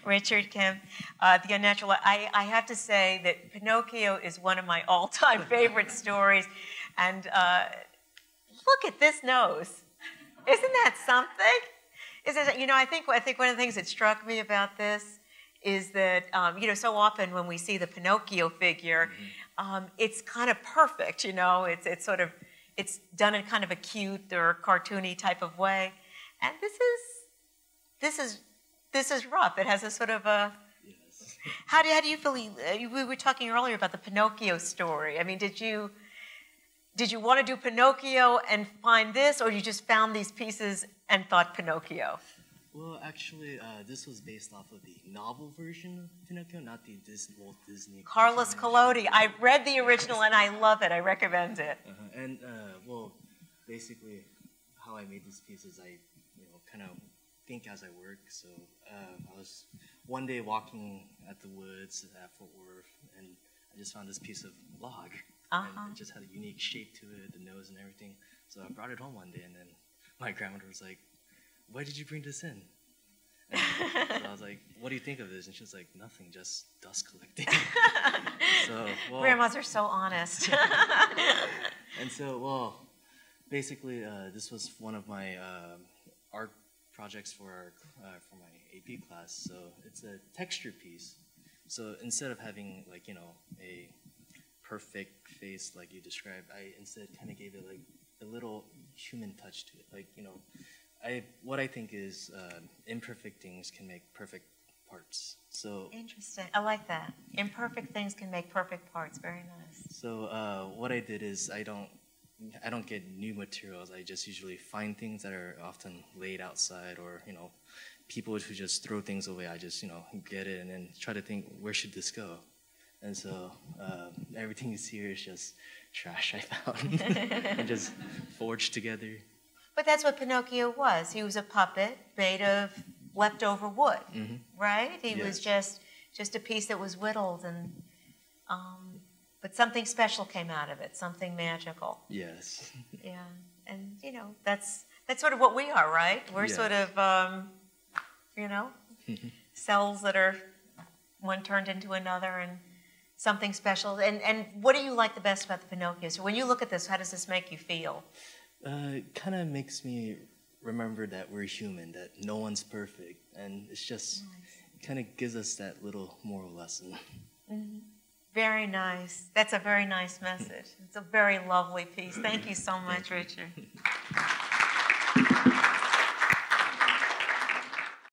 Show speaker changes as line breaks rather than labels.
Richard, Kim, The Unnatural. I have to say that Pinocchio is one of my all-time favorite stories. And look at this nose. Isn't that something? You know, I think one of the things that struck me about this is that, you know, so often when we see the Pinocchio figure, it's kind of perfect, you know, it's sort of, it's done in kind of a cute or cartoony type of way. And this is rough. It has a sort of a,
Yes.
how do you feel, we were talking earlier about the Pinocchio story. I mean, did you want to do Pinocchio and find this, or you just found these pieces and thought Pinocchio?
Well, actually, this was based off of the novel version of Pinocchio, not the Walt Disney.
Carlos Collodi. I've read the original and I love it. I recommend it.
And well, basically, how I made these pieces, I kind of think as I work. So I was one day walking at the woods at Fort Worth, and I just found this piece of log. And it just had a unique shape to it, the nose and everything. So I brought it home one day, and then my grandmother was like, "Why did you bring this in?" And so I was like, "What do you think of this?" And she was like, "Nothing, just dust collecting." So, well,
grandmas are so honest.
And so, well, basically, this was one of my art projects for my AP class. So it's a texture piece. So instead of having like a perfect face like you described, I instead kind of gave it like a little human touch to it. Like, what I think is imperfect things can make perfect parts. So
interesting. I like that. Imperfect things can make perfect parts. Very nice.
So what I did is I don't get new materials. I just usually find things that are often laid outside, or people who just throw things away. I just get it and then try to think, where should this go? And so everything you see here is just trash I found and just forged together.
But that's what Pinocchio was. He was a puppet made of leftover wood, right? He was just a piece that was whittled, and but something special came out of it, something magical.
Yes.
Yeah, and that's sort of what we are, right? We're sort of cells that are one turned into another, and something special. And what do you like the best about the Pinocchio? So when you look at this, how does this make you feel?
It kind of makes me remember that we're human, that no one's perfect, and it's just kind of gives us that little moral lesson.
Very nice. That's a very nice message. It's a very lovely piece. Thank you so much, Richard.